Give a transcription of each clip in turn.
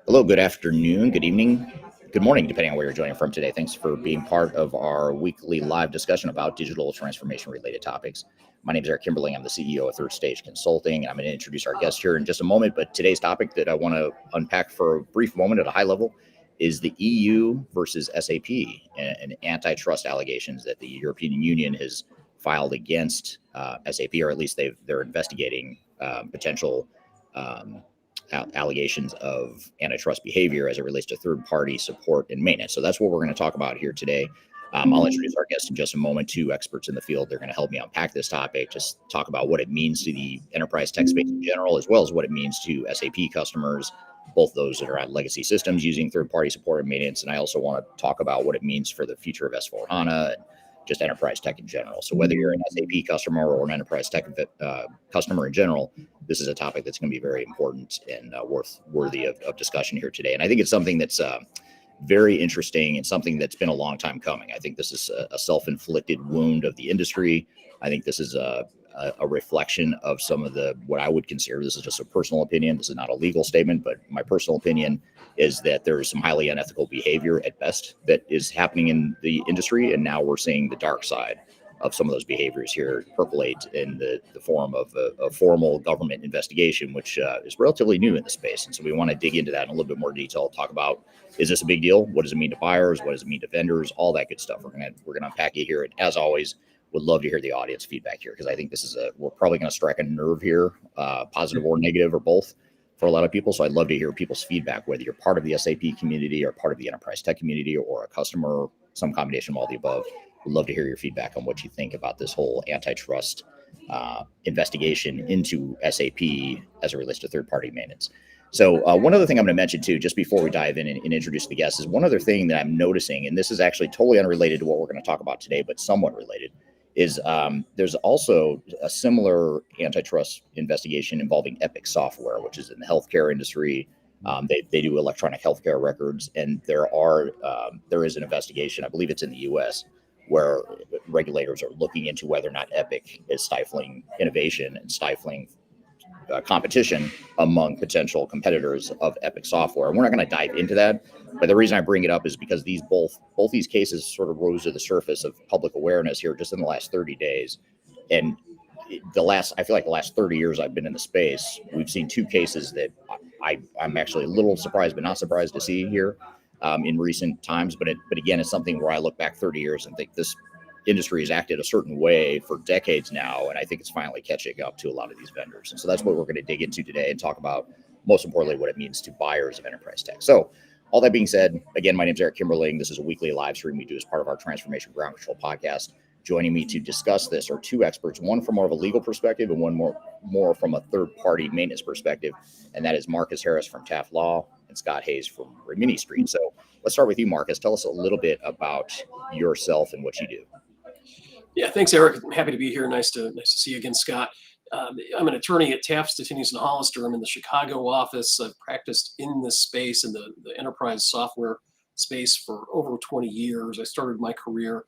Hello, good afternoon, good evening, good morning, depending on where you're joining from today. Thanks for being part of our weekly live discussion about digital transformation related topics. My name is Eric Kimberling. I'm the CEO of Third Stage Consulting, and I'm going to introduce our guest here in just a moment. But today's topic that I want to unpack for a brief moment at a high level is the EU versus SAP and antitrust allegations that the European Union has filed against SAP, or at least they're investigating potential um, allegations of antitrust behavior as it relates to third-party support and maintenance. So that's what we're going to talk about here today. I'll introduce our guests in just a moment, two experts in the field. They're going to help me unpack this topic, just talk about what it means to the enterprise tech space in general, as well as what it means to SAP customers, both those that are on legacy systems using third-party support and maintenance. And I also want to talk about what it means for the future of S4 HANA and just enterprise tech in general. So whether you're an SAP customer or an enterprise tech customer in general, this is a topic that's going to be very important and worthy of discussion here today. And I think it's something that's very interesting and something that's been a long time coming. I think this is a self-inflicted wound of the industry. I think this is a reflection of some of what I would consider, this is just a personal opinion. This is not a legal statement, but my personal opinion is that there is some highly unethical behavior at best that is happening in the industry. And now we're seeing the dark side of some of those behaviors here percolate in the form of a formal government investigation, which is relatively new in the space. And so we want to dig into that in a little bit more detail, talk about, is this a big deal? What does it mean to buyers? What does it mean to vendors? All that good stuff. We're gonna unpack it here. And as always, would love to hear the audience feedback here, because I think we're probably going to strike a nerve here, positive or negative or both, for a lot of people. So I'd love to hear people's feedback, whether you're part of the SAP community or part of the enterprise tech community or a customer, some combination of all the above. We'd love to hear your feedback on what you think about this whole antitrust investigation into SAP as it relates to third-party maintenance. So one other thing I'm going to mention too, just before we dive in and introduce the guests, is one other thing that I'm noticing, and this is actually totally unrelated to what we're going to talk about today, but somewhat related, is there's also a similar antitrust investigation involving Epic Software, which is in the healthcare industry. They do electronic healthcare records, and there is an investigation, I believe it's in the U.S., where regulators are looking into whether or not Epic is stifling innovation and stifling competition among potential competitors of Epic Software. And we're not going to dive into that, but the reason I bring it up is because both these cases sort of rose to the surface of public awareness here just in the last 30 days. And I feel like the last 30 years I've been in the space, we've seen two cases that I'm actually a little surprised, but not surprised to see here in recent times. But again, it's something where I look back 30 years and think this industry has acted a certain way for decades now, and I think it's finally catching up to a lot of these vendors. And so that's what we're going to dig into today and talk about, most importantly, what it means to buyers of enterprise tech. So all that being said, again, my name is Eric Kimberling. This is a weekly live stream we do as part of our Transformation Ground Control podcast. Joining me to discuss this are two experts, one from more of a legal perspective and one more from a third-party maintenance perspective, and that is Marcus Harris from Taft Law and Scott Hayes from Rimini Street. So let's start with you, Marcus. Tell us a little bit about yourself and what you do. Yeah, thanks, Eric. I'm happy to be here. Nice to see you again, Scott. I'm an attorney at Taft, Stettinius and Hollister. I'm in the Chicago office. I've practiced in this space, in the enterprise software space, for over 20 years. I started my career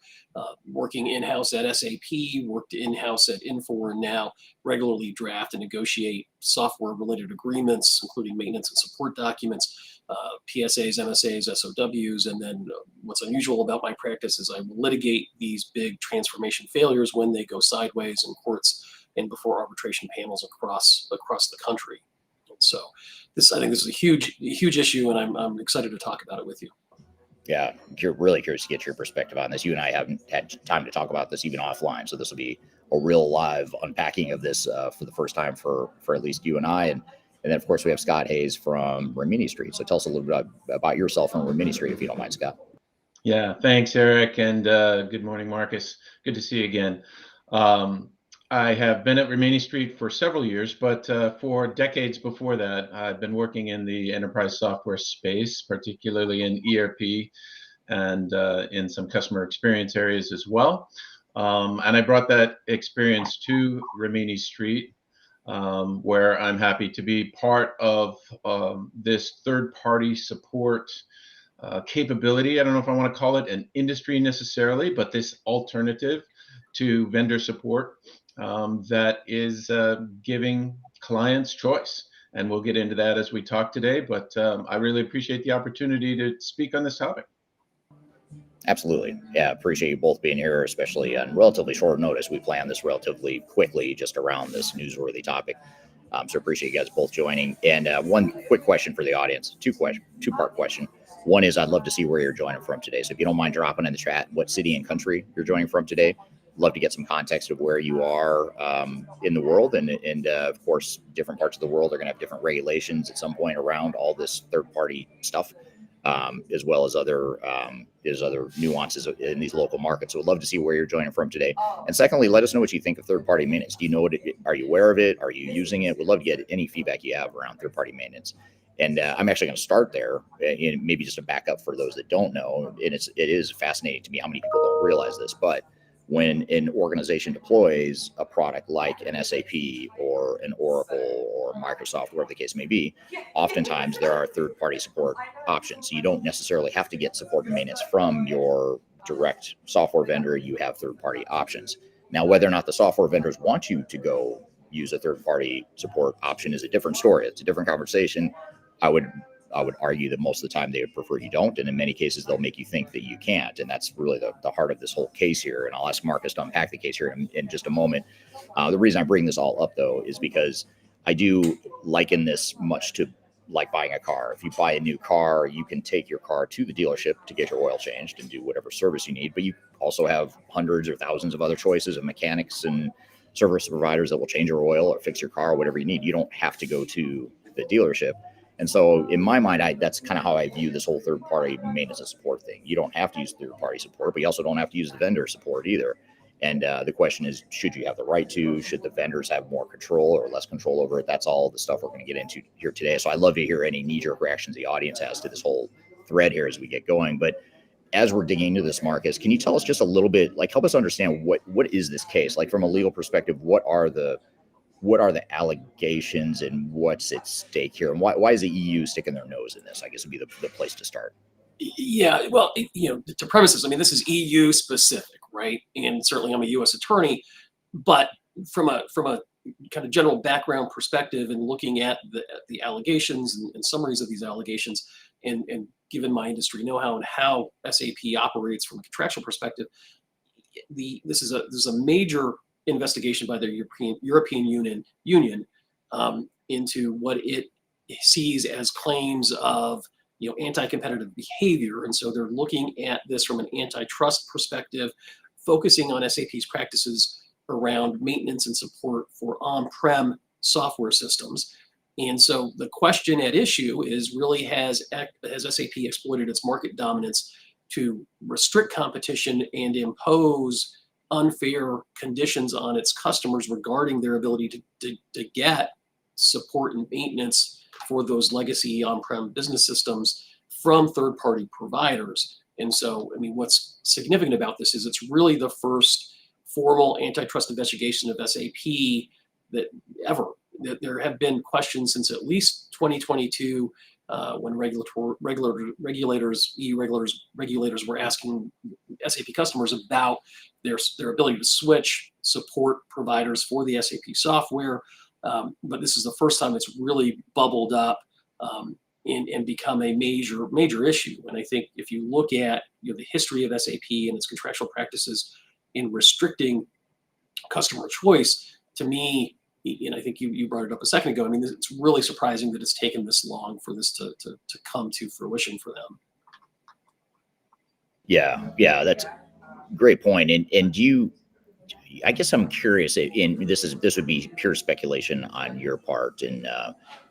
working in-house at SAP, worked in-house at Infor, and now regularly draft and negotiate software-related agreements, including maintenance and support documents, PSAs, MSAs, SOWs, and then what's unusual about my practice is I litigate these big transformation failures when they go sideways in courts and before arbitration panels across the country. So I think this is a huge issue, and I'm excited to talk about it with you. Yeah, really curious to get your perspective on this. You and I haven't had time to talk about this even offline, so this will be a real live unpacking of this for the first time for at least you and I. And then, of course, we have Scott Hayes from Rimini Street. So tell us a little bit about yourself from Rimini Street, if you don't mind, Scott. Yeah, thanks, Eric, and good morning, Marcus. Good to see you again. I have been at Rimini Street for several years, but for decades before that, I've been working in the enterprise software space, particularly in ERP and in some customer experience areas as well. And I brought that experience to Rimini Street, where I'm happy to be part of this third-party support capability. I don't know if I want to call it an industry necessarily, but this alternative to vendor support that is giving clients choice and we'll get into that as we talk today. But I really appreciate the opportunity to speak on this topic. Absolutely. Yeah, appreciate you both being here, especially on relatively short notice. We planned this relatively quickly just around this newsworthy topic. So appreciate you guys both joining. And one quick question for the audience, two-part question. One is I'd love to see where you're joining from today. So if you don't mind dropping in the chat what city and country you're joining from today, love to get some context of where you are in the world. And of course, different parts of the world are going to have different regulations at some point around all this third-party stuff. As well as other nuances in these local markets. So we'd love to see where you're joining from today. And secondly, let us know what you think of third-party maintenance. Do you know are you aware of it? Are you using it? We'd love to get any feedback you have around third-party maintenance. And I'm actually going to start there, and maybe just a backup for those that don't know. And it is fascinating to me how many people don't realize this, but when an organization deploys a product like an SAP or an Oracle or Microsoft, whatever the case may be, oftentimes there are third-party support options. So you don't necessarily have to get support and maintenance from your direct software vendor. You have third-party options. Now, whether or not the software vendors want you to go use a third-party support option is a different story. It's a different conversation. I would argue that most of the time they would prefer you don't, and in many cases they'll make you think that you can't, and that's really the heart of this whole case here. And I'll ask Marcus to unpack the case here in just a moment. The reason I bring this all up, though, is because I do liken this much to like buying a car. If you buy a new car, you can take your car to the dealership to get your oil changed and do whatever service you need, but you also have hundreds or thousands of other choices of mechanics and service providers that will change your oil or fix your car or whatever you need. You don't have to go to the dealership. And so in my mind, that's kind of how I view this whole third-party maintenance and support thing. You don't have to use third-party support, but you also don't have to use the vendor support either. And the question is, should you have the right to? Should the vendors have more control or less control over it? That's all the stuff we're going to get into here today. So I'd love to hear any knee-jerk reactions the audience has to this whole thread here as we get going. But as we're digging into this, Marcus, can you tell us just a little bit, like help us understand what is this case? Like from a legal perspective, what are the allegations and what's at stake here, and why is the EU sticking their nose in this? I guess would be the place to start. Yeah, well, to premise this, I mean, this is EU specific, right? And certainly I'm a U.S. attorney, but from a kind of general background perspective and looking at the allegations and summaries of these allegations, and given my industry know-how and how SAP operates from a contractual perspective, this is a major investigation by the European Union into what it sees as claims of anti-competitive behavior. And so they're looking at this from an antitrust perspective, focusing on SAP's practices around maintenance and support for on-prem software systems. And so the question at issue is really has SAP exploited its market dominance to restrict competition and impose unfair conditions on its customers regarding their ability to get support and maintenance for those legacy on-prem business systems from third-party providers. And so, I mean, what's significant about this is it's really the first formal antitrust investigation of SAP that ever. There have been questions since at least 2022 when regulators were asking SAP customers about their ability to switch support providers for the SAP software. But this is the first time it's really bubbled up and become a major issue. And I think if you look at the history of SAP and its contractual practices in restricting customer choice, to me, and I think you brought it up a second ago, I mean, it's really surprising that it's taken this long for this to come to fruition for them. Yeah, that's a great point. And I guess I'm curious, and this would be pure speculation on your part, and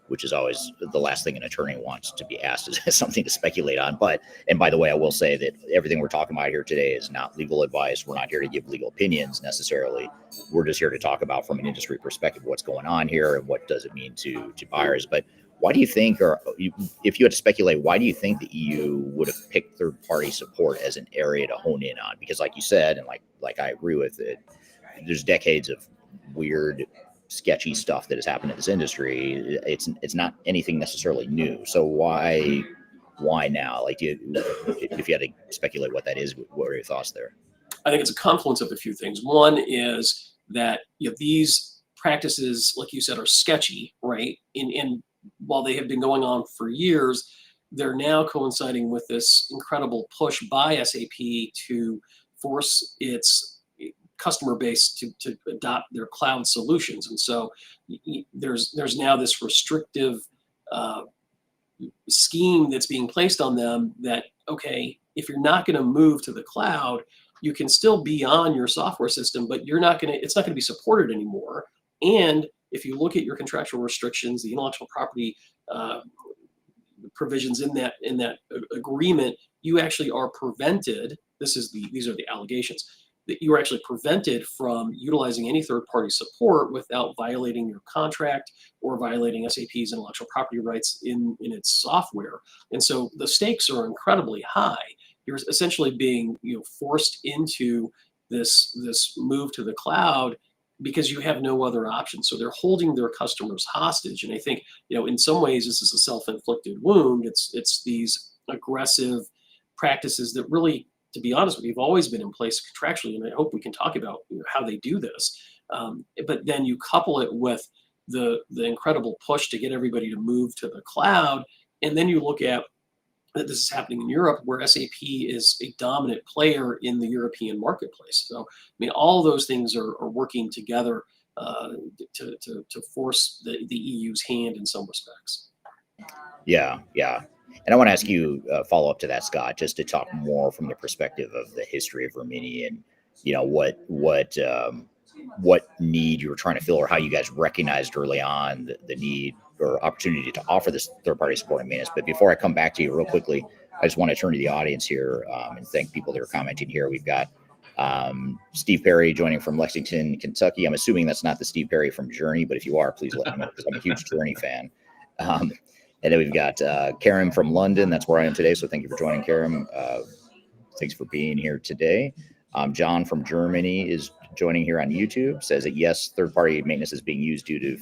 which is always the last thing an attorney wants to be asked is something to speculate on. And by the way, I will say that everything we're talking about here today is not legal advice. We're not here to give legal opinions necessarily. We're just here to talk about from an industry perspective what's going on here and what does it mean to buyers. But why do you think, or if you had to speculate, why do you think the EU would have picked third-party support as an area to hone in on? Because like you said, and like I agree with it, there's decades of weird, sketchy stuff that has happened in this industry. It's not anything necessarily new. So why now? Like, if you had to speculate what that is, what are your thoughts there? I think it's a confluence of a few things. One is that these practices, like you said, are sketchy, right? And while they have been going on for years, they're now coinciding with this incredible push by SAP to force its customer base to adopt their cloud solutions. And so there's now this restrictive scheme that's being placed on them that, okay, if you're not going to move to the cloud, you can still be on your software system, but it's not going to be supported anymore. And if you look at your contractual restrictions, the intellectual property provisions in that agreement, you actually are prevented. These are the allegations, that you are actually prevented from utilizing any third-party support without violating your contract or violating SAP's intellectual property rights in its software. And so the stakes are incredibly high. You're essentially being forced into this move to the cloud because you have no other option. So they're holding their customers hostage. And I think, in some ways, this is a self-inflicted wound. It's these aggressive practices that really, to be honest with you, have always been in place contractually. And I hope we can talk about how they do this. But then you couple it with the incredible push to get everybody to move to the cloud. And then you look at that this is happening in Europe, where SAP is a dominant player in the European marketplace. So, I mean, all those things are working together to force the EU's hand in some respects. Yeah. And I want to ask you a follow up to that, Scott, just to talk more from the perspective of the history of Rimini and what need you were trying to fill, or how you guys recognized early on the need or opportunity to offer this third-party support and maintenance. But before I come back to you real quickly, I just want to turn to the audience here and thank people that are commenting here. We've got Steve Perry joining from Lexington, Kentucky. I'm assuming that's not the Steve Perry from Journey, but if you are, please let me know, because I'm a huge Journey fan. And then we've got Karen from London. That's where I am today. So thank you for joining, Karen. Thanks for being here today. John from Germany is joining here on YouTube, says that yes, third-party maintenance is being used due to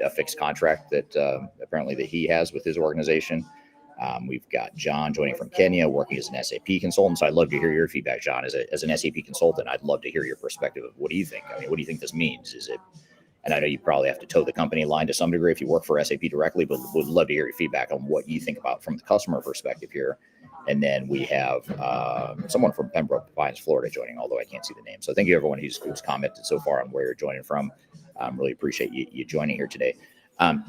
a fixed contract that apparently that he has with his organization. We've got John joining from Kenya, working as an SAP consultant. So I'd love to hear your feedback, John, as an SAP consultant. I'd love to hear your perspective of what do you think? I mean, what do you think this means? And I know you probably have to toe the company line to some degree if you work for SAP directly, but would love to hear your feedback on what you think about from the customer perspective here. And then we have someone from Pembroke Pines, Florida joining, although I can't see the name. So thank you everyone who's commented so far on where you're joining from. Really appreciate you joining here today.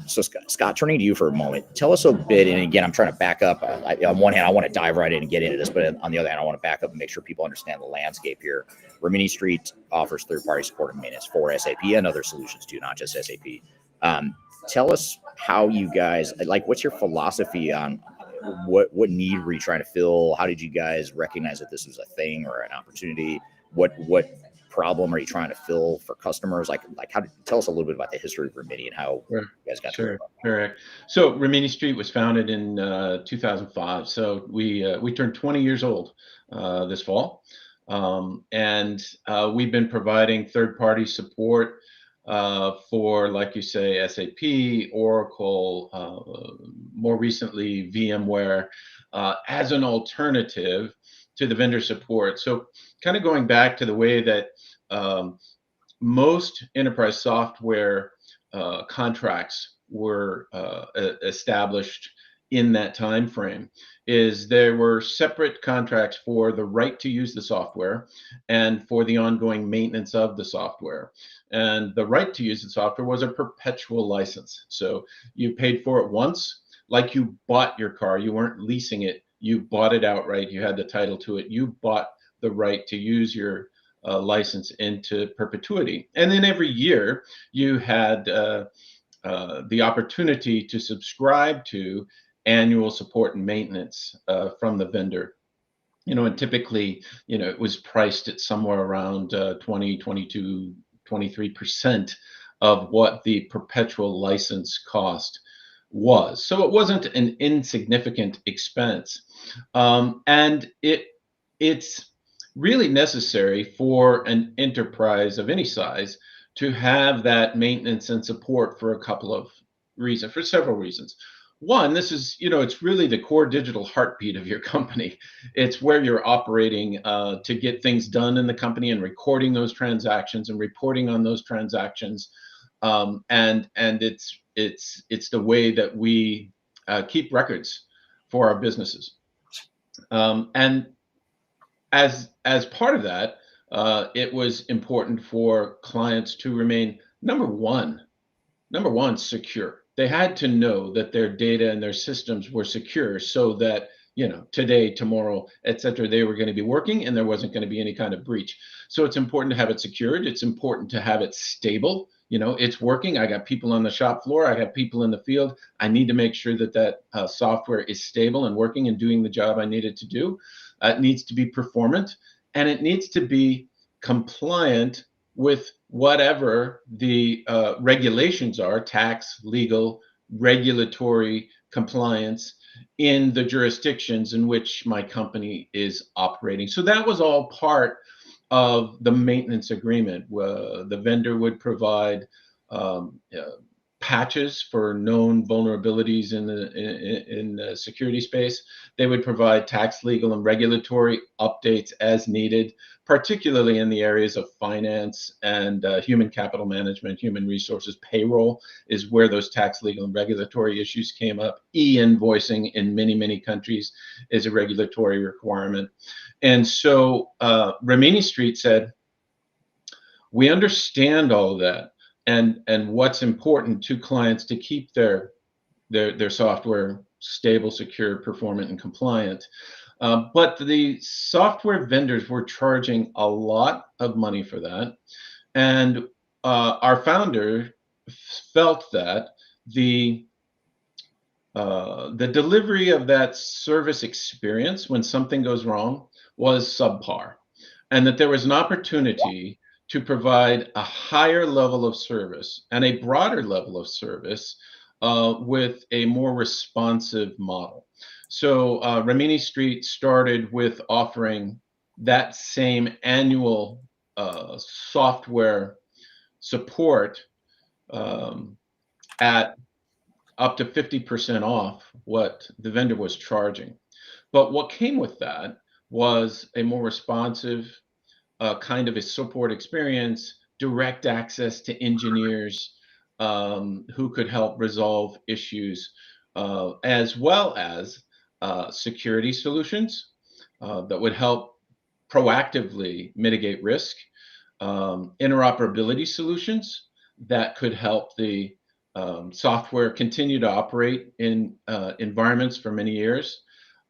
So Scott, turning to you for a moment, tell us a bit, and again, I'm trying to back up. On one hand, I want to dive right in and get into this, but on the other hand, I want to back up and make sure people understand the landscape here. Rimini Street offers third-party support and maintenance for SAP and other solutions too, not just SAP. Tell us how you guys, what's your philosophy on what need were you trying to fill? How did you guys recognize that this was a thing or an opportunity? What problem are you trying to fill for customers? Tell us a little bit about the history of Rimini and how you guys got to it. Sure. So Rimini Street was founded in 2005. So we turned 20 years old this fall. And we've been providing third-party support for, like you say, SAP, Oracle, more recently VMware, as an alternative to the vendor support. So kind of going back to the way that most enterprise software contracts were established in that time frame, is there were separate contracts for the right to use the software and for the ongoing maintenance of the software. And the right to use the software was a perpetual license. So you paid for it once, like you bought your car. You weren't leasing it. You bought it outright. You had the title to it. You bought the right to use your license into perpetuity. And then every year you had the opportunity to subscribe to annual support and maintenance from the vendor. And typically, it was priced at somewhere around 20, 22, 23% of what the perpetual license cost was. So it wasn't an insignificant expense. And it's really necessary for an enterprise of any size to have that maintenance and support for a couple of reasons, for several reasons. One, this is, it's really the core digital heartbeat of your company. It's where you're operating to get things done in the company and recording those transactions and reporting on those transactions. And it's the way that we keep records for our businesses. And as part of that, it was important for clients to remain number one, secure. They had to know that their data and their systems were secure, so that, today, tomorrow, et cetera, they were going to be working and there wasn't going to be any kind of breach. So it's important to have it secured. It's important to have it stable. It's working. I got people on the shop floor. I got people in the field. I need to make sure that software is stable and working and doing the job I need it to do. It needs to be performant, and it needs to be compliant with whatever the regulations are, tax, legal, regulatory compliance in the jurisdictions in which my company is operating. So that was all part of the maintenance agreement. The vendor would provide patches for known vulnerabilities in the security space. They would provide tax, legal, and regulatory updates as needed, particularly in the areas of finance and human capital management, human resources. Payroll is where those tax, legal, and regulatory issues came up. E-invoicing in many, many countries is a regulatory requirement. And so Rimini Street said, we understand all of that, and what's important to clients to keep their software stable, secure, performant, and compliant. But the software vendors were charging a lot of money for that. And our founder felt that the delivery of that service experience when something goes wrong was subpar, and that there was an opportunity to provide a higher level of service and a broader level of service with a more responsive model. So Rimini Street started with offering that same annual software support at up to 50% off what the vendor was charging. But what came with that was a more responsive kind of a support experience, direct access to engineers who could help resolve issues, as well as security solutions that would help proactively mitigate risk, interoperability solutions that could help the software continue to operate in environments for many years,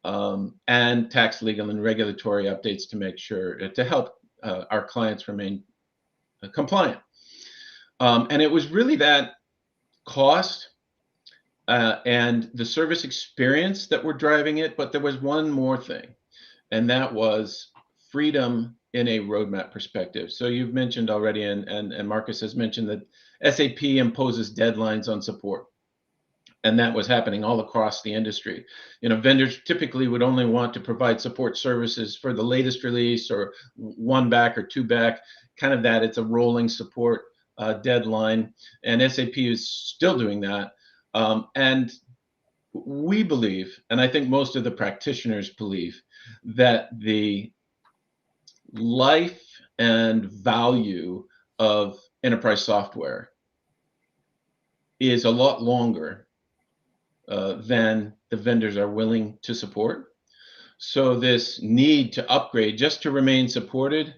and tax, legal, and regulatory updates to make sure to help our clients remain compliant. And it was really that cost and the service experience that were driving it, but there was one more thing, and that was freedom in a roadmap perspective. So you've mentioned already, and Marcus has mentioned, that SAP imposes deadlines on support. And that was happening all across the industry. Vendors typically would only want to provide support services for the latest release, or one back or two back, kind of that. It's a rolling support deadline, and SAP is still doing that. And we believe, and I think most of the practitioners believe, that the life and value of enterprise software is a lot longer than the vendors are willing to support. So this need to upgrade just to remain supported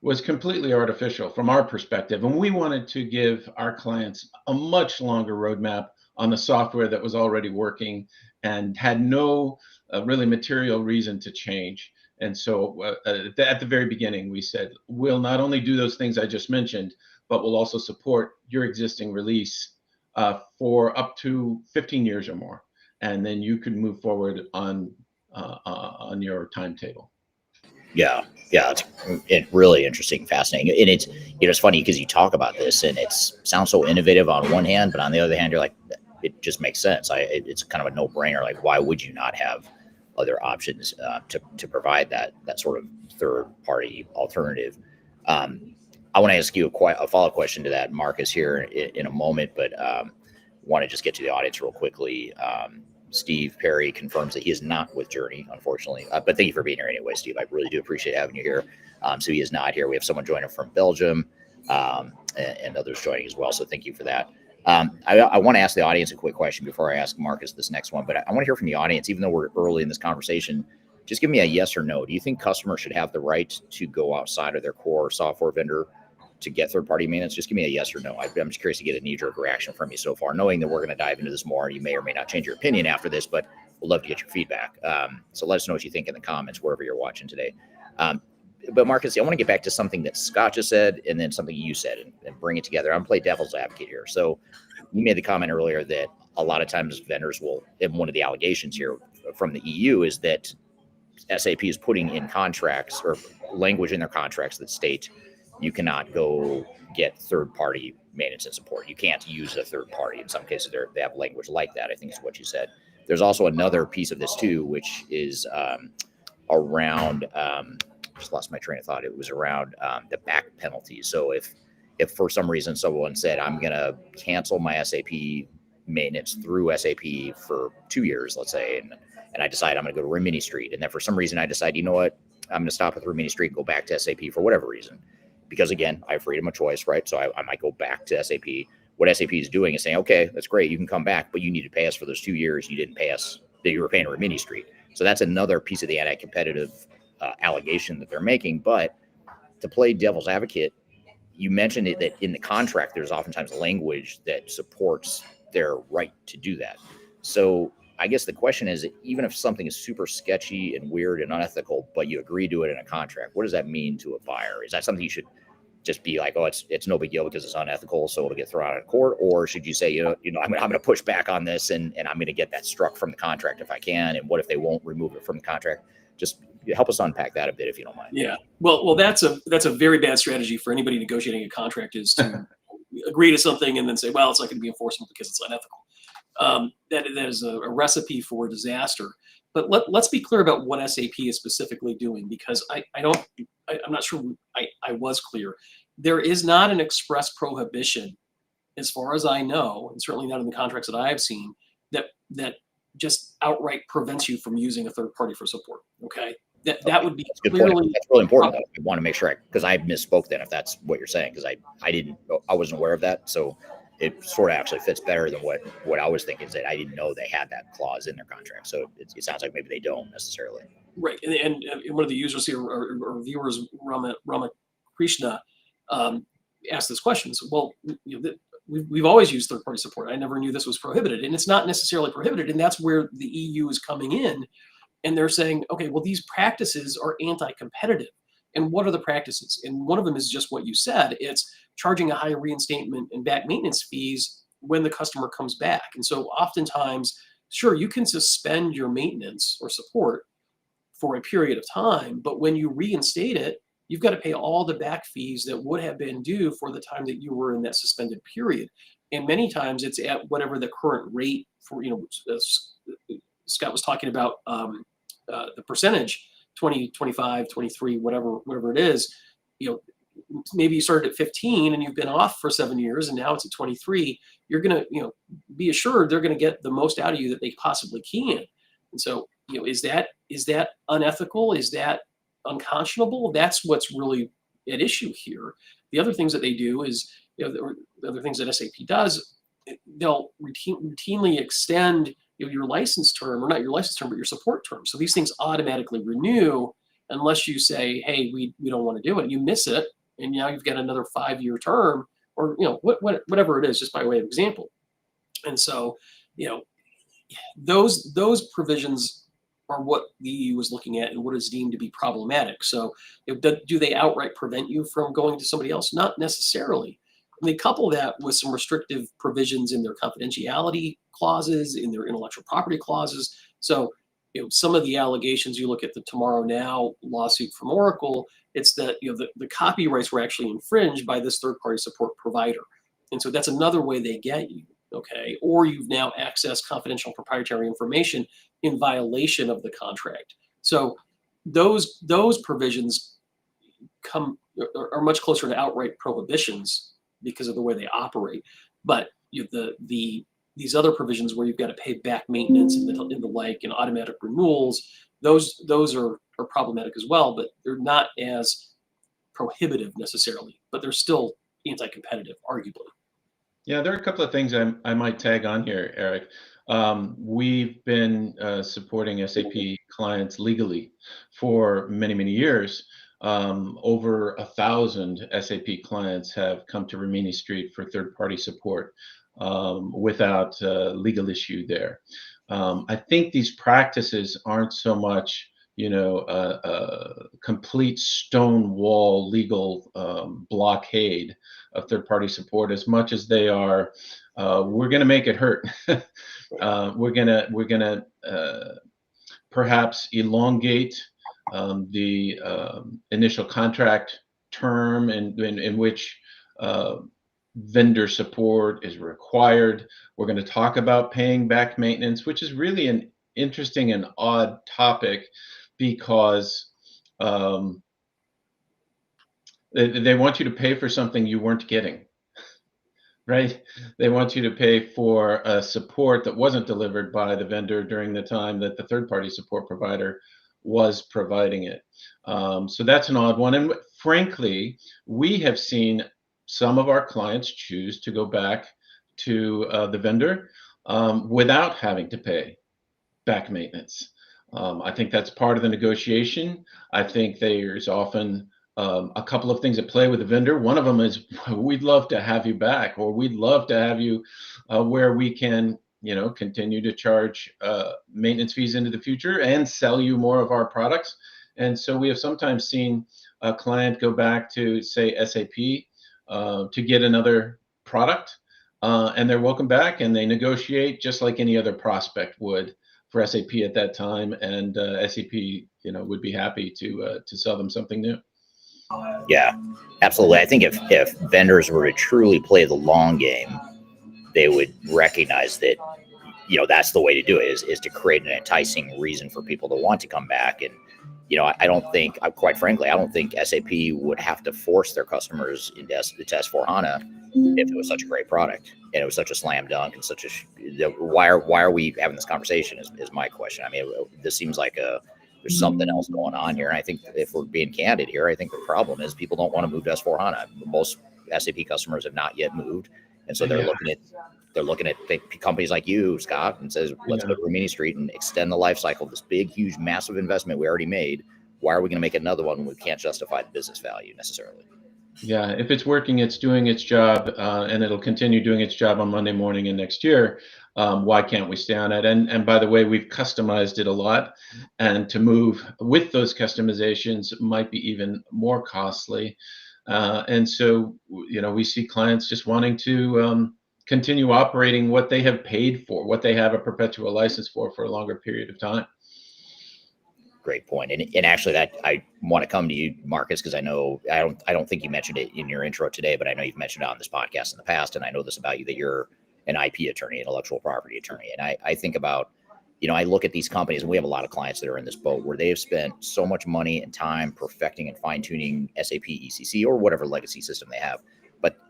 was completely artificial from our perspective. And we wanted to give our clients a much longer roadmap on the software that was already working and had no really material reason to change. And so at the very beginning, we said, we'll not only do those things I just mentioned, but we'll also support your existing release for up to 15 years or more. And then you can move forward on your timetable. Yeah, it's really interesting, fascinating, and it's funny because you talk about this and it sounds so innovative on one hand, but on the other hand, you're like, it just makes sense. It's kind of a no-brainer. Like, why would you not have other options to provide that sort of third-party alternative? I want to ask you a follow-up question to that, Marcus, here in a moment, but want to just get to the audience real quickly. Steve Perry confirms that he is not with Journey, unfortunately. But thank you for being here anyway, Steve. I really do appreciate having you here. So he is not here. We have someone joining from Belgium and others joining as well. So thank you for that. I want to ask the audience a quick question before I ask Marcus this next one, but I want to hear from the audience, even though we're early in this conversation. Just give me a yes or no. Do you think customers should have the right to go outside of their core software vendor to get third-party maintenance? Just give me a yes or no. I'm just curious to get a knee-jerk reaction from you so far, knowing that we're going to dive into this more. You may or may not change your opinion after this, but we'd love to get your feedback. So let us know what you think in the comments wherever you're watching today. But Marcus, I want to get back to something that Scott just said and then something you said and bring it together. I'm playing devil's advocate here. So you made the comment earlier that a lot of times vendors will, and one of the allegations here from the EU is that SAP is putting in contracts or language in their contracts that state you cannot go get third-party maintenance and support. You can't use a third party. In some cases, they have language like that, I think is what you said. There's also another piece of this too, which is around, just lost my train of thought. It was around the back penalties. So if for some reason someone said, I'm going to cancel my SAP maintenance through SAP for 2 years, let's say, and I decide I'm going to go to Rimini Street. And then for some reason I decide, you know what, I'm going to stop at Rimini Street and go back to SAP for whatever reason. Because again, I have freedom of choice, right? So I might go back to SAP. What SAP is doing is saying, okay, that's great. You can come back, but you need to pay us for those 2 years. You didn't pay us that you were paying Rimini Street. So that's another piece of the anti-competitive allegation that they're making. But to play devil's advocate, you mentioned it, that in the contract, there's oftentimes language that supports their right to do that. So I guess the question is, even if something is super sketchy and weird and unethical, but you agree to it in a contract, what does that mean to a buyer? Is that something you should just be like, oh, it's no big deal because it's unethical, so it'll get thrown out of court? Or should you say, you know, I'm going to push back on this and I'm going to get that struck from the contract if I can? And what if they won't remove it from the contract? Just help us unpack that a bit, if you don't mind. Yeah. Well, that's a very bad strategy for anybody negotiating a contract, is to agree to something and then say, well, it's not going to be enforceable because it's unethical. That is a recipe for disaster. But let's be clear about what SAP is specifically doing, because I'm not sure I was clear. There is not an express prohibition, as far as I know, and certainly not in the contracts that I have seen, that just outright prevents you from using a third party for support. Okay, that would be clearly. That's really important. Though. I want to make sure, because I misspoke then, if that's what you're saying, because I wasn't aware of that. So it sort of actually fits better than what I was thinking, is that I didn't know they had that clause in their contract. So it sounds like maybe they don't necessarily. Right, and one of the users here, or viewers, Rama Krishna, asked this question. So, well, we've always used third-party support. I never knew this was prohibited, and it's not necessarily prohibited, and that's where the EU is coming in, and they're saying, okay, well, these practices are anti-competitive. And what are the practices? And one of them is just what you said. It's charging a high reinstatement and back maintenance fees when the customer comes back. And so oftentimes, sure, you can suspend your maintenance or support for a period of time, but when you reinstate it, you've got to pay all the back fees that would have been due for the time that you were in that suspended period. And many times it's at whatever the current rate for, Scott was talking about the percentage, 20, 25, 23, whatever it is, maybe you started at 15 and you've been off for 7 years and now it's at 23, you're going to, be assured they're going to get the most out of you that they possibly can. And so, is that unethical? Is that unconscionable? That's what's really at issue here. The other things that they do is, the other things that SAP does, they'll routinely extend your license term, or not your license term, but your support term. So these things automatically renew unless you say, hey, we don't want to do it. You miss it, and now you've got another 5-year term, or whatever it is, just by way of example. And so, those provisions are what the EU is looking at and what is deemed to be problematic. So do they outright prevent you from going to somebody else? Not necessarily. And they couple that with some restrictive provisions in their confidentiality clauses, in their intellectual property clauses. So, some of the allegations, you look at the Tomorrow Now lawsuit from Oracle, it's that the copyrights were actually infringed by this third-party support provider. And so that's another way they get you, okay? Or you've now accessed confidential proprietary information in violation of the contract. So those provisions are much closer to outright prohibitions because of the way they operate. But these other provisions where you've got to pay back maintenance and the like, and automatic renewals, those are problematic as well, but they're not as prohibitive necessarily, but they're still anti-competitive, arguably. Yeah, there are a couple of things I might tag on here, Eric. We've been supporting SAP clients legally for many, many years. Over 1,000 SAP clients have come to Rimini Street for third-party support without legal issue there. I think these practices aren't so much, a complete stone wall legal blockade of third-party support as much as they are. We're going to make it hurt. We're gonna perhaps elongate the initial contract term in which vendor support is required. We're going to talk about paying back maintenance, which is really an interesting and odd topic because they want you to pay for something you weren't getting, right? They want you to pay for support that wasn't delivered by the vendor during the time that the third-party support provider was providing it. So that's an odd one. And frankly, we have seen some of our clients choose to go back to the vendor without having to pay back maintenance. I think that's part of the negotiation. I think there's often a couple of things at play with the vendor. One of them is we'd love to have you back, or we'd love to have you where we can, continue to charge maintenance fees into the future and sell you more of our products. And so we have sometimes seen a client go back to, say, SAP to get another product, and they're welcome back, and they negotiate just like any other prospect would for SAP at that time, and SAP, would be happy to sell them something new. Yeah, absolutely. I think if vendors were to truly play the long game, they would recognize that, that's the way to do it is to create an enticing reason for people to want to come back. And, I don't think, quite frankly, I don't think SAP would have to force their customers into S4 HANA if it was such a great product and it was such a slam dunk and such a, why are we having this conversation is my question. I mean, this seems like there's something else going on here. And I think if we're being candid here, I think the problem is people don't want to move to S4 HANA. Most SAP customers have not yet moved. And so they're looking at companies like you, Scott, and says, let's go to Rimini Street and extend the life cycle of this big, huge, massive investment we already made. Why are we going to make another one when we can't justify the business value necessarily? Yeah, if it's working, it's doing its job, and it'll continue doing its job on Monday morning and next year. Why can't we stay on it? And by the way, we've customized it a lot, and to move with those customizations might be even more costly. And so, we see clients just wanting to continue operating what they have paid for, what they have a perpetual license for a longer period of time. Great point. And actually that I want to come to you, Marcus, because I don't think you mentioned it in your intro today, but I know you've mentioned it on this podcast in the past. And I know this about you, that you're an IP attorney, intellectual property attorney. And I think about, I look at these companies, and we have a lot of clients that are in this boat where they have spent so much money and time perfecting and fine tuning SAP ECC or whatever legacy system they have.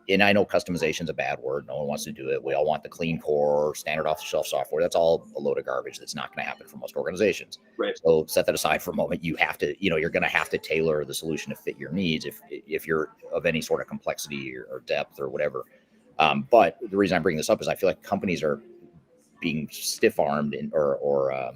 And I know customization is a bad word. No one wants to do it. We all want the clean core, standard off-the-shelf software. That's all a load of garbage. That's not going to happen for most organizations. Right. So set that aside for a moment. You have to, you're going to have to tailor the solution to fit your needs if you're of any sort of complexity or depth or whatever. But the reason I bring this up is I feel like companies are being stiff-armed or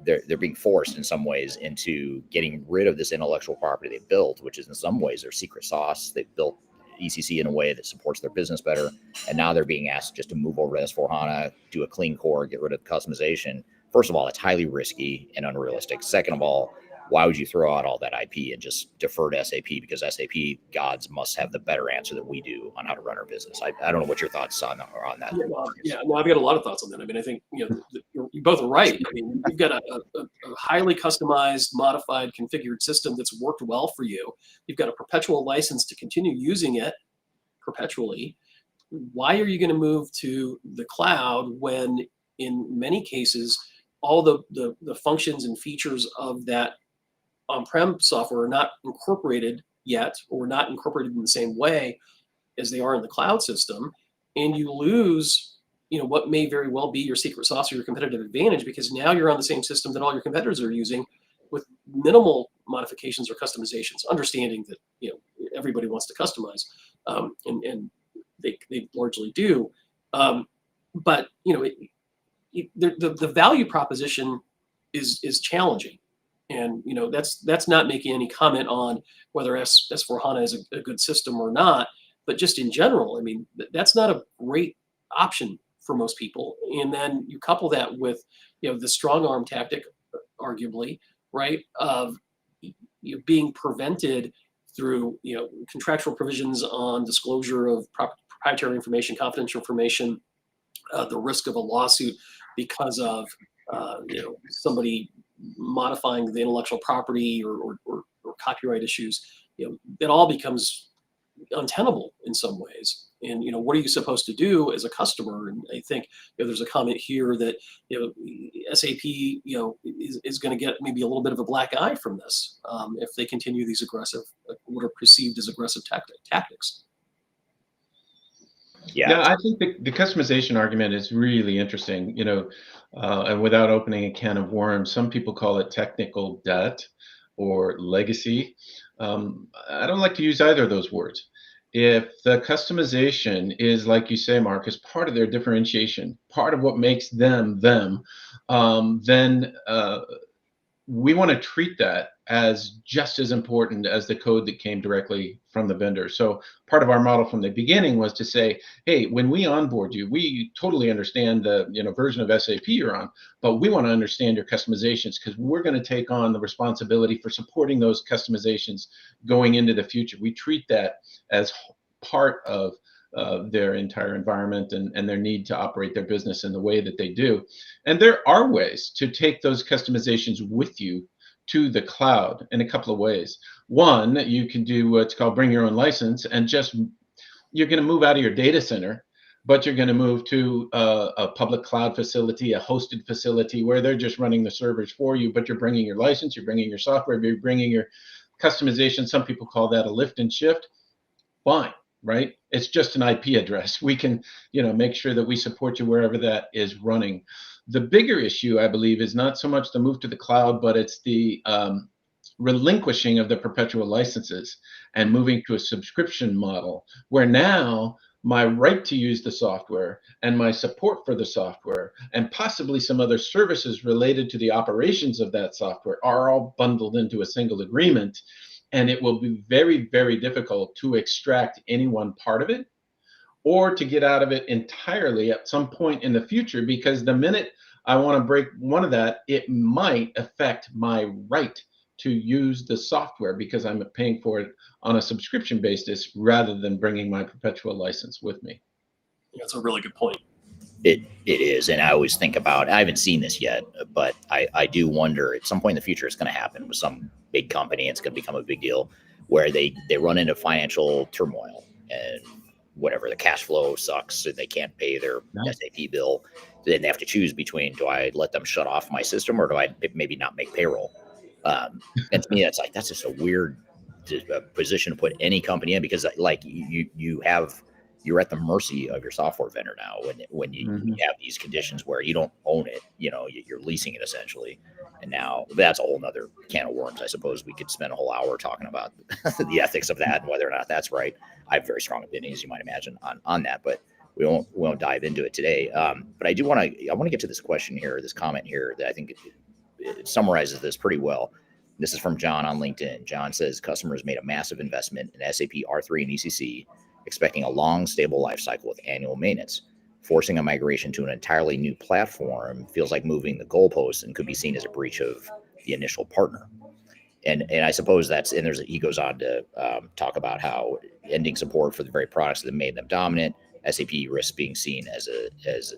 they're being forced in some ways into getting rid of this intellectual property they built, which is in some ways their secret sauce. They built ECC in a way that supports their business better. And now they're being asked just to move over to S4 HANA, do a clean core, get rid of the customization. First of all, it's highly risky and unrealistic. Second of all, why would you throw out all that IP and just defer to SAP? Because SAP gods must have the better answer than we do on how to run our business. I don't know what your thoughts on that. No, I've got a lot of thoughts on that. I mean, I think you both are right. I mean, you've got a highly customized, modified, configured system that's worked well for you. You've got a perpetual license to continue using it perpetually. Why are you going to move to the cloud when, in many cases, all the functions and features of that on-prem software are not incorporated yet, or not incorporated in the same way as they are in the cloud system, and you lose, what may very well be your secret sauce or your competitive advantage, because now you're on the same system that all your competitors are using with minimal modifications or customizations, understanding that, everybody wants to customize. And they largely do. But the value proposition is challenging, and that's not making any comment on whether S4 HANA is a good system or not, but just in general, I mean, that's not a great option for most people. And then you couple that with the strong arm tactic, arguably, right, of being prevented through contractual provisions on disclosure of proprietary information, confidential information, the risk of a lawsuit because of somebody modifying the intellectual property or copyright issues. It all becomes untenable in some ways. And what are you supposed to do as a customer? And I think there's a comment here that SAP is going to get maybe a little bit of a black eye from this if they continue these aggressive, what are perceived as aggressive tactics. Yeah, I think the customization argument is really interesting, and without opening a can of worms, some people call it technical debt or legacy. I don't like to use either of those words. If the customization is, like you say, Mark, is part of their differentiation, part of what makes them them, then we want to treat that as just as important as the code that came directly from the vendor. So part of our model from the beginning was to say, hey, when we onboard you, we totally understand the version of SAP you're on, but we want to understand your customizations because we're going to take on the responsibility for supporting those customizations going into the future. We treat that as part of their entire environment and their need to operate their business in the way that they do. And there are ways to take those customizations with you to the cloud in a couple of ways. One, you can do what's called bring your own license, and you're going to move out of your data center, but you're going to move to a public cloud facility, a hosted facility where they're just running the servers for you, but you're bringing your license, you're bringing your software, you're bringing your customization. Some people call that a lift and shift. Fine. Right? It's just an IP address. We can, make sure that we support you wherever that is running. The bigger issue, I believe, is not so much the move to the cloud, but it's the relinquishing of the perpetual licenses and moving to a subscription model where now my right to use the software and my support for the software and possibly some other services related to the operations of that software are all bundled into a single agreement. And it will be very, very difficult to extract any one part of it or to get out of it entirely at some point in the future, because the minute I want to break one of that, it might affect my right to use the software because I'm paying for it on a subscription basis rather than bringing my perpetual license with me. That's a really good point. It is, and I always think about, I haven't seen this yet, but I do wonder at some point in the future it's going to happen with some big company. It's going to become a big deal where they run into financial turmoil and whatever, the cash flow sucks and they can't pay their SAP bill. Then they have to choose between, do I let them shut off my system or do I maybe not make payroll? And to me, that's just a weird position to put any company in, because like you're at the mercy of your software vendor now when you have these conditions where you don't own it, you're leasing it essentially. And now that's a whole nother can of worms. I suppose we could spend a whole hour talking about the ethics of that and whether or not that's right. I have very strong opinions, you might imagine, on that, but we won't dive into it today. But I want to get to this question here, this comment here that I think it summarizes this pretty well. This is from John on LinkedIn. John says customers made a massive investment in SAP R3 and ECC, expecting a long, stable life cycle with annual maintenance. Forcing a migration to an entirely new platform feels like moving the goalposts and could be seen as a breach of the initial partner. And I suppose he goes on to talk about how ending support for the very products that made them dominant, SAP risks being seen as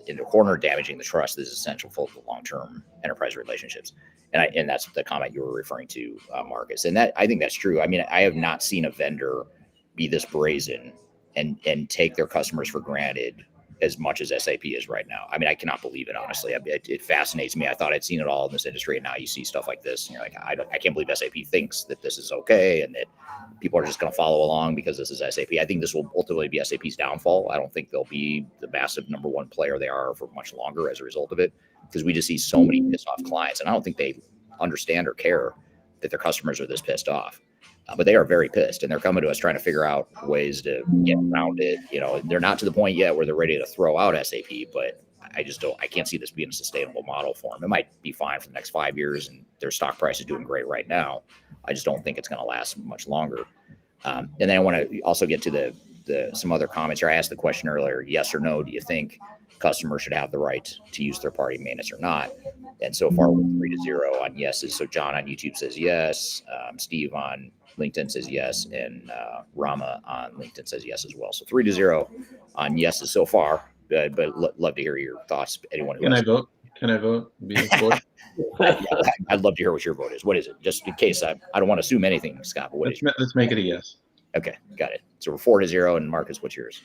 in the corner, damaging the trust that is essential for the long-term enterprise relationships. And that's the comment you were referring to, Marcus. And that, I think that's true. I mean, I have not seen a vendor be this brazen and take their customers for granted as much as SAP is right now. I mean, I cannot believe it, honestly. It fascinates me. I thought I'd seen it all in this industry, and now you see stuff like this, and you're like, I can't believe SAP thinks that this is okay and that people are just going to follow along because this is SAP. I think this will ultimately be SAP's downfall. I don't think they'll be the massive number one player they are for much longer as a result of it, because we just see so many pissed off clients, and I don't think they understand or care that their customers are this pissed off. But they are very pissed, and they're coming to us trying to figure out ways to get around it. They're not to the point yet where they're ready to throw out SAP, but I can't see this being a sustainable model for them. It might be fine for the next 5 years, and their stock price is doing great right now. I just don't think it's going to last much longer. And then I want to also get to some other comments here. I asked the question earlier, yes or no, do you think customers should have the right to use third-party maintenance or not? And so far, we're 3-0 on yeses. So John on YouTube says yes. Steve on LinkedIn says yes. And Rama on LinkedIn says yes as well. So 3-0 on yeses so far. But love to hear your thoughts. Anyone who Can I vote? Can I vote? I'd love to hear what your vote is. What is it? Just in case I don't want to assume anything, Scott. But let's make it a yes. Okay, got it. So we're 4-0. And Marcus, what's yours?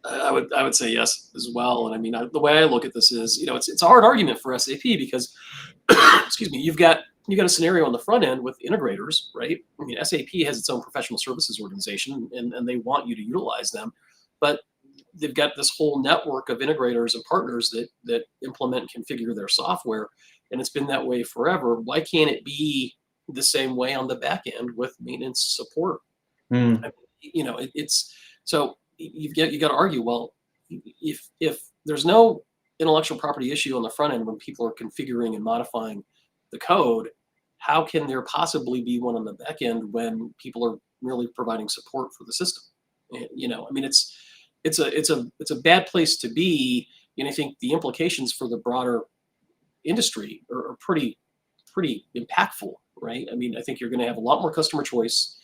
I would say yes as well. And I mean, the way I look at this is, it's a hard argument for SAP because, excuse me, you've got a scenario on the front end with integrators, right? I mean, SAP has its own professional services organization, and they want you to utilize them, but they've got this whole network of integrators and partners that implement and configure their software, and it's been that way forever. Why can't it be the same way on the back end with maintenance support? It's so. You got to argue, well, if there's no intellectual property issue on the front end when people are configuring and modifying the code, how can there possibly be one on the back end when people are merely providing support for the system? I mean, it's a bad place to be, and I think the implications for the broader industry are pretty impactful, right? I mean, I think you're going to have a lot more customer choice.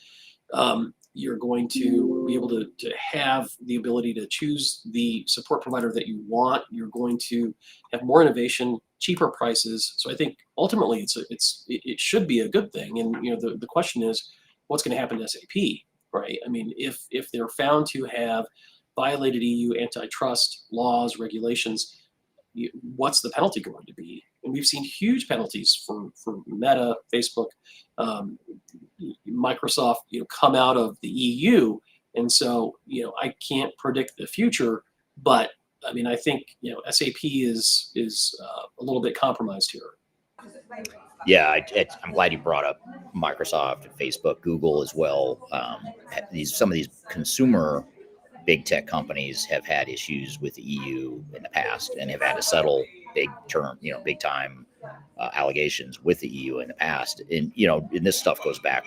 You're going to be able to have the ability to choose the support provider that you want. You're going to have more innovation, cheaper prices. So I think ultimately it should be a good thing. And the question is, what's going to happen to SAP, right? I mean, if they're found to have violated EU antitrust laws, regulations, what's the penalty going to be? And we've seen huge penalties for Meta, Facebook, Microsoft, come out of the EU. And so, I can't predict the future, but I mean, I think, SAP is a little bit compromised here. Yeah, I'm glad you brought up Microsoft and Facebook, Google as well. Some of these consumer big tech companies have had issues with the EU in the past and have had to settle big time allegations with the EU in the past. And this stuff goes back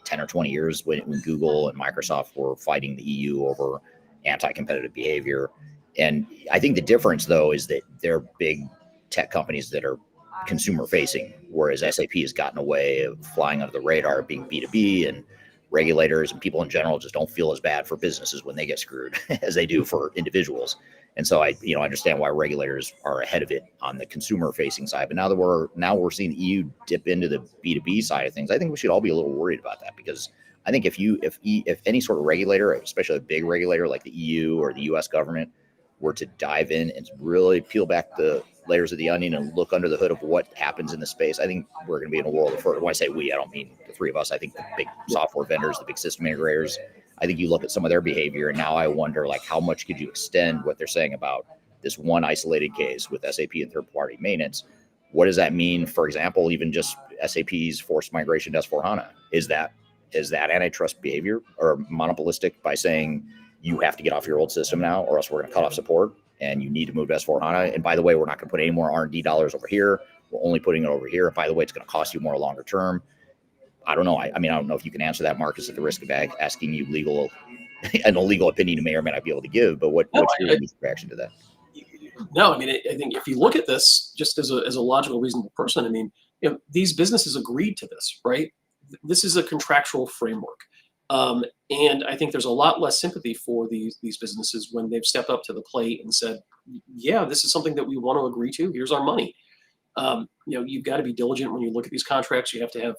10 or 20 years when Google and Microsoft were fighting the EU over anti-competitive behavior. And I think the difference, though, is that they're big tech companies that are consumer facing, whereas SAP has gotten away of flying under the radar, being B2B, and regulators and people in general just don't feel as bad for businesses when they get screwed as they do for individuals. And so I understand why regulators are ahead of it on the consumer facing side. But now we're seeing the EU dip into the B2B side of things. I think we should all be a little worried about that, because I think if any sort of regulator, especially a big regulator like the EU or the US government, were to dive in and really peel back the layers of the onion and look under the hood of what happens in the space, I think we're going to be in a world of, when I say we, I don't mean the three of us. I think the big software vendors, the big system integrators, I think you look at some of their behavior, and now I wonder, how much could you extend what they're saying about this one isolated case with SAP and third-party maintenance? What does that mean, for example, even just SAP's forced migration to S4 HANA? Is that antitrust behavior or monopolistic by saying you have to get off your old system now or else we're going to cut off support and you need to move to S4 HANA? And by the way, we're not going to put any more R&D dollars over here. We're only putting it over here. And by the way, it's going to cost you more longer term. I don't know. I mean, I don't know if you can answer that, Marcus, at the risk of asking you an illegal opinion you may or may not be able to give, but what's your reaction to that? No, I mean, I think if you look at this just as a logical, reasonable person, I mean, these businesses agreed to this, right? This is a contractual framework. And I think there's a lot less sympathy for these businesses when they've stepped up to the plate and said, yeah, this is something that we want to agree to. Here's our money. You've got to be diligent when you look at these contracts. You have to have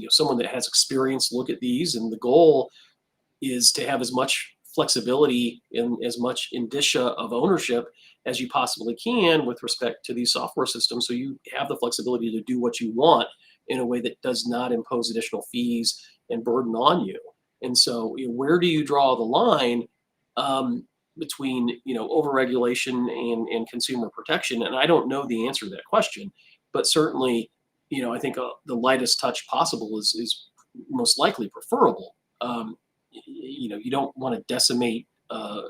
someone that has experience look at these, and the goal is to have as much flexibility and as much indicia of ownership as you possibly can with respect to these software systems, so you have the flexibility to do what you want in a way that does not impose additional fees and burden on you. And so where do you draw the line between overregulation and consumer protection? And I don't know the answer to that question, but certainly I think the lightest touch possible is most likely preferable. You don't want to decimate the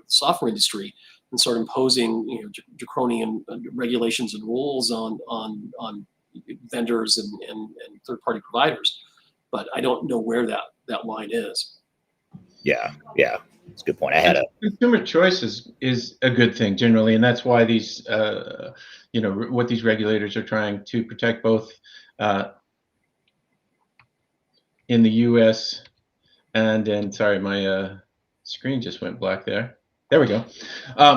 software industry and start imposing draconian regulations and rules on vendors and third-party providers. But I don't know where that line is. Yeah, it's a good point. I had consumer choice is a good thing generally, and that's why these what these regulators are trying to protect, both in the U.S. and in, sorry, my screen just went black there. There we go.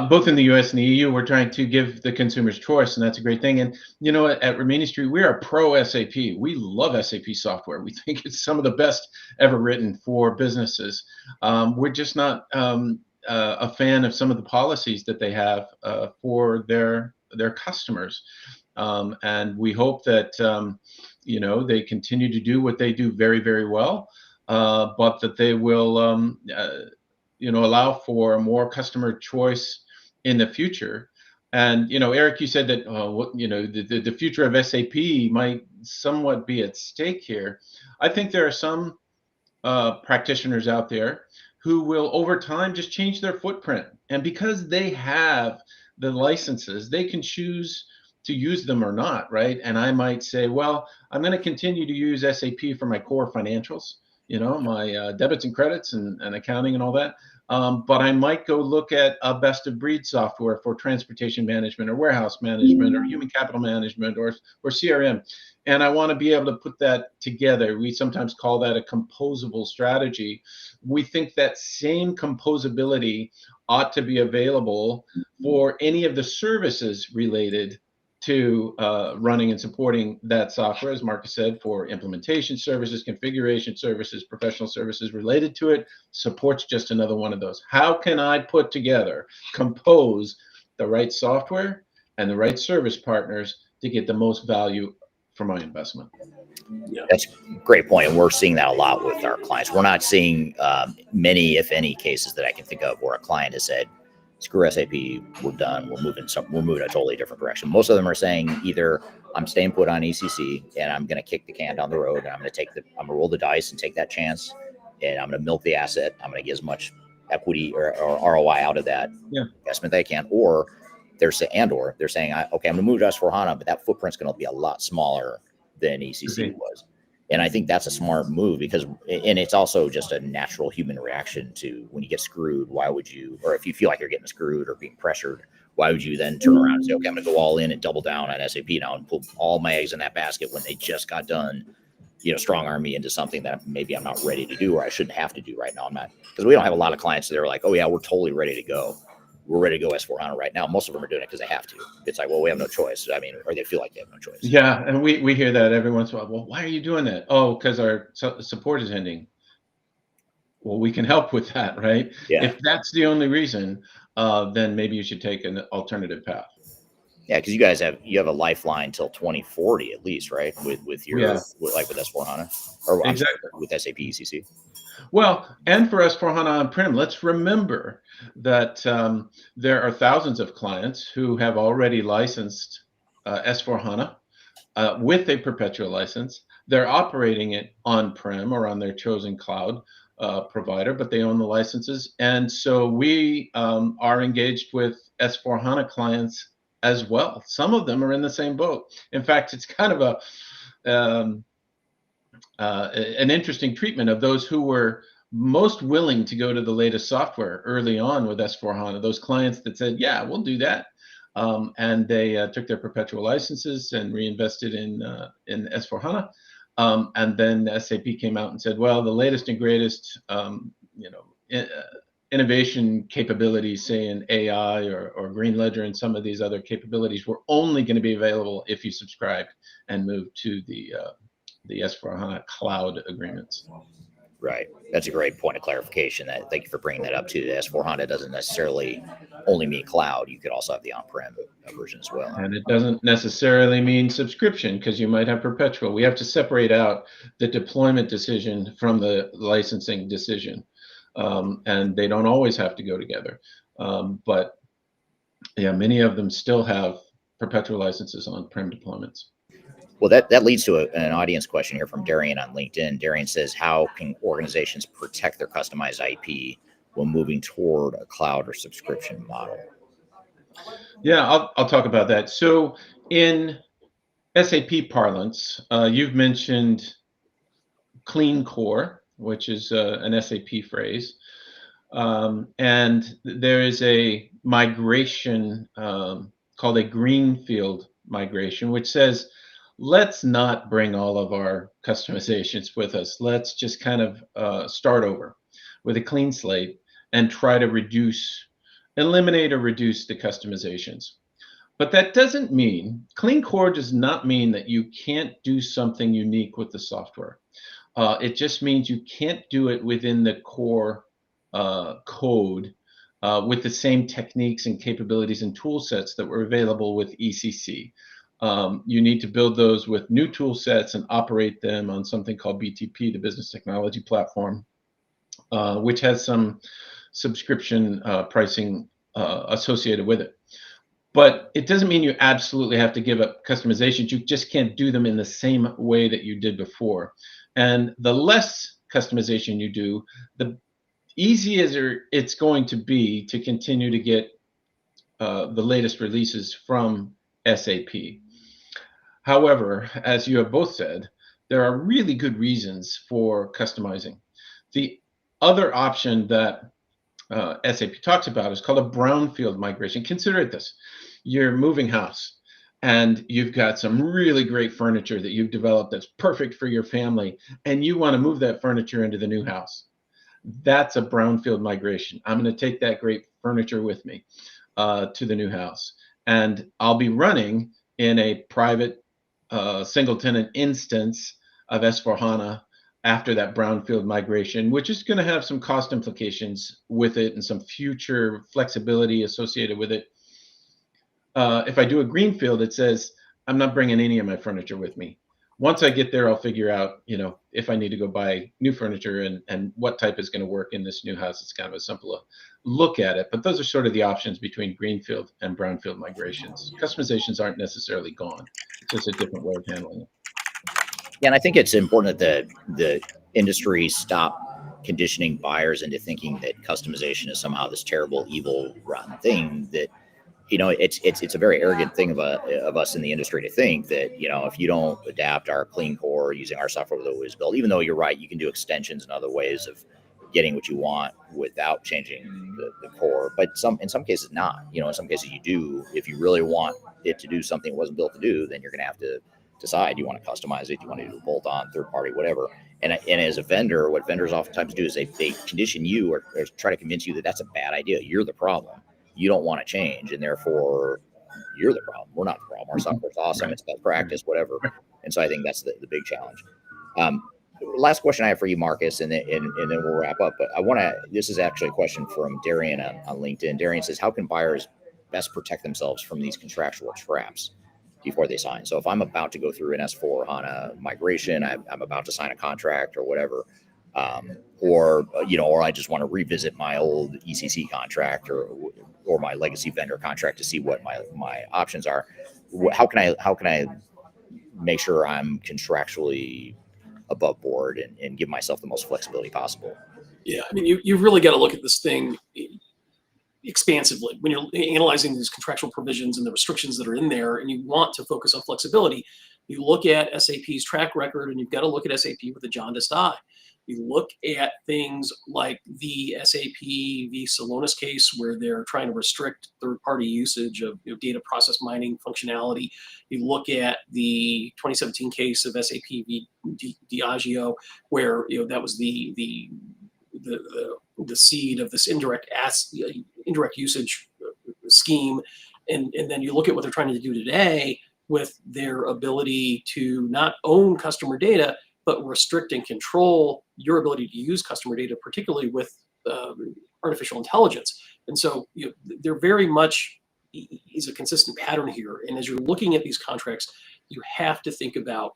Both in the U.S. and the EU, we're trying to give the consumers choice, and that's a great thing. And at Rimini Street, we are pro SAP. We love SAP software. We think it's some of the best ever written for businesses. We're just not a fan of some of the policies that they have for their customers. And we hope that they continue to do what they do very, very well, but that they will allow for more customer choice in the future. And Eric, you said that the future of SAP might somewhat be at stake here. I think there are some practitioners out there who will over time just change their footprint, and because they have the licenses, they can choose to use them or not, right? And I might say, well, I'm going to continue to use SAP for my core financials, my debits and credits and accounting and all that. But I might go look at a best of breed software for transportation management or warehouse management or human capital management or CRM. And I want to be able to put that together. We sometimes call that a composable strategy. We think that same composability ought to be available for any of the services related to running and supporting that software, as Marcus said, for implementation services, configuration services, professional services related to it. Support's just another one of those. How can I compose the right software and the right service partners to get the most value for my investment? Yeah. That's a great point. And we're seeing that a lot with our clients. We're not seeing many, if any, cases that I can think of where a client has said, screw SAP, we're done. We're moving a totally different direction. Most of them are saying either I'm staying put on ECC and I'm going to kick the can down the road, and I'm going to roll the dice and take that chance, and I'm going to milk the asset. I'm going to get as much equity or ROI out of that investment that I can. Or they're saying, okay, I'm going to move to S4 HANA, but that footprint's going to be a lot smaller than ECC was. And I think that's a smart move because it's also just a natural human reaction to when you get screwed. Why would you, or if you feel like you're getting screwed or being pressured, why would you then turn around and say, okay, I'm going to go all in and double down on SAP now and put all my eggs in that basket when they just got done, strong arm me into something that maybe I'm not ready to do or I shouldn't have to do right now. I'm not, because we don't have a lot of clients that are like, oh yeah, we're totally ready to go. We're ready to go S4 HANA right now. Most of them are doing it because they have to. It's like, well, we have no choice. I mean, or they feel like they have no choice. Yeah, and we hear that every once in a while. Well, why are you doing that? Oh, because our support is ending. Well, we can help with that, right? Yeah. If that's the only reason, then maybe you should take an alternative path. Yeah, because you have a lifeline till 2040 at least, right? With your with S4 HANA or exactly with SAP ECC. Well, and for S4 HANA on-prem, let's remember that there are thousands of clients who have already licensed S4 HANA with a perpetual license. They're operating it on-prem or on their chosen cloud provider, but they own the licenses. And so we are engaged with S4 HANA clients as well. Some of them are in the same boat. In fact, it's kind of an interesting treatment of those who were most willing to go to the latest software early on with S4 HANA, those clients that said, yeah, we'll do that. And they took their perpetual licenses and reinvested in S4 HANA. And then SAP came out and said, well, the latest and greatest innovation capabilities, say in AI or Green Ledger and some of these other capabilities, were only going to be available if you subscribed and moved to the S4 HANA cloud agreements. Right. That's a great point of clarification. Thank you for bringing that up too. The S4 HANA doesn't necessarily only mean cloud. You could also have the on-prem version as well. And it doesn't necessarily mean subscription because you might have perpetual. We have to separate out the deployment decision from the licensing decision. And they don't always have to go together. But yeah, many of them still have perpetual licenses on-prem deployments. Well, that leads to an audience question here from Darian on LinkedIn. Darian says, how can organizations protect their customized IP when moving toward a cloud or subscription model? Yeah, I'll talk about that. So in SAP parlance, you've mentioned clean core, which is an SAP phrase. And there is a migration called a greenfield migration, which says, let's not bring all of our customizations with us. Let's just kind of start over with a clean slate and try to eliminate or reduce the customizations. But that doesn't mean, clean core does not mean that you can't do something unique with the software. It just means you can't do it within the core code with the same techniques and capabilities and tool sets that were available with ECC. You need to build those with new tool sets and operate them on something called BTP, the Business Technology Platform, which has some subscription pricing associated with it. But it doesn't mean you absolutely have to give up customizations. You just can't do them in the same way that you did before. And the less customization you do, the easier it's going to be to continue to get the latest releases from SAP. However, as you have both said, there are really good reasons for customizing. The other option that SAP talks about is called a brownfield migration. Consider it this: you're moving house and you've got some really great furniture that you've developed that's perfect for your family, and you want to move that furniture into the new house. That's a brownfield migration. I'm going to take that great furniture with me to the new house, and I'll be running in a private single tenant instance of S4 HANA after that brownfield migration, which is going to have some cost implications with it and some future flexibility associated with it. If I do a greenfield, it says I'm not bringing any of my furniture with me. Once I get there, I'll figure out, if I need to go buy new furniture and what type is going to work in this new house. It's kind of a simple look at it, but those are sort of the options between greenfield and brownfield migrations. Customizations aren't necessarily gone. It's just a different way of handling it. Yeah, and I think it's important that the industry stop conditioning buyers into thinking that customization is somehow this terrible, evil, rotten thing. That it's a very arrogant thing of us in the industry to think that if you don't adapt our clean core using our software that was built, even though you're right, you can do extensions and other ways of getting what you want without changing the core. But in some cases not. In some cases you do. If you really want it to do something it wasn't built to do, then you're going to have to decide, do you want to customize it, do you want to do a bolt-on, third party, whatever. And as a vendor, what vendors oftentimes do is they condition you or try to convince you that that's a bad idea. You're the problem. You don't want to change, and therefore you're the problem. We're not the problem. Our software's awesome. Right. It's best practice, whatever. And so I think that's the big challenge. Last question I have for you, Marcus, and then we'll wrap up. But this is actually a question from Darian on LinkedIn. Darian says, how can buyers best protect themselves from these contractual traps before they sign? So if I'm about to go through an S4 HANA migration, I'm about to sign a contract or whatever, or I just want to revisit my old ECC contract or my legacy vendor contract to see what my options are. How can I make sure I'm contractually above board and give myself the most flexibility possible? Yeah, I mean, you've really got to look at this thing expansively when you're analyzing these contractual provisions and the restrictions that are in there, and you want to focus on flexibility. You look at SAP's track record, and you've got to look at SAP with a jaundiced eye. You look at things like the SAP v. Salonis case, where they're trying to restrict third-party usage of data process mining functionality. You look at the 2017 case of SAP v. Diageo, where that was the seed of this indirect usage scheme, and then you look at what they're trying to do today with their ability to not own customer data, but restrict and control your ability to use customer data, particularly with artificial intelligence. And so there very much is a consistent pattern here. And as you're looking at these contracts, you have to think about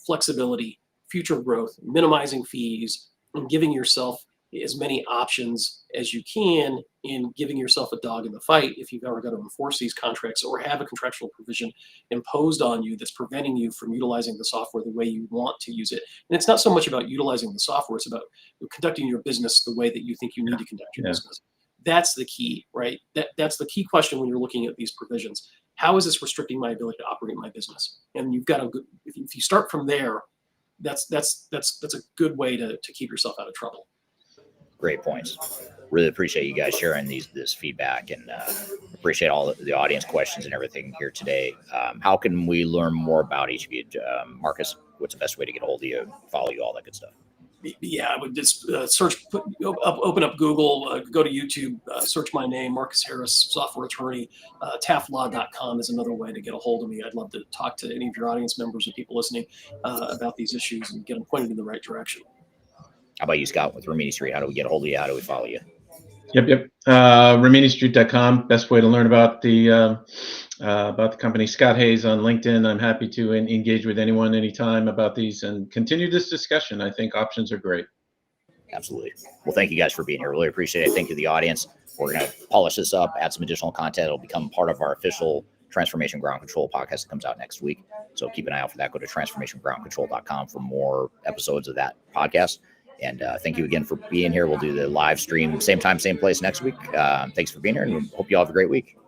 flexibility, future growth, minimizing fees, and giving yourself as many options as you can in giving yourself a dog in the fight if you've ever got to enforce these contracts or have a contractual provision imposed on you that's preventing you from utilizing the software the way you want to use it. And it's not so much about utilizing the software, it's about conducting your business the way that you think you need to conduct your business. That's the key, right? That's the key question when you're looking at these provisions. How is this restricting my ability to operate my business? And you've got to, if you start from there, that's a good way to keep yourself out of trouble. Great points. Really appreciate you guys sharing this feedback, and appreciate all the audience questions and everything here today. How can we learn more about each of you? Marcus, what's the best way to get a hold of you, follow you, all that good stuff? Yeah, I would just open up Google, go to YouTube, search my name, Marcus Harris, software attorney. TaftLaw.com is another way to get a hold of me. I'd love to talk to any of your audience members or people listening about these issues and get them pointed in the right direction. How about you, Scott, with Rimini Street? How do we get a hold of you? How do we follow you? Yep. RiminiStreet.com. Best way to learn about the company. Scott Hayes on LinkedIn. I'm happy to engage with anyone anytime about these and continue this discussion. I think options are great. Absolutely. Well, thank you guys for being here. Really appreciate it. Thank you to the audience. We're going to polish this up, add some additional content. It'll become part of our official Transformation Ground Control podcast that comes out next week. So keep an eye out for that. Go to transformationgroundcontrol.com for more episodes of that podcast. And thank you again for being here. We'll do the live stream, same time, same place next week. Thanks for being here, and hope you all have a great week.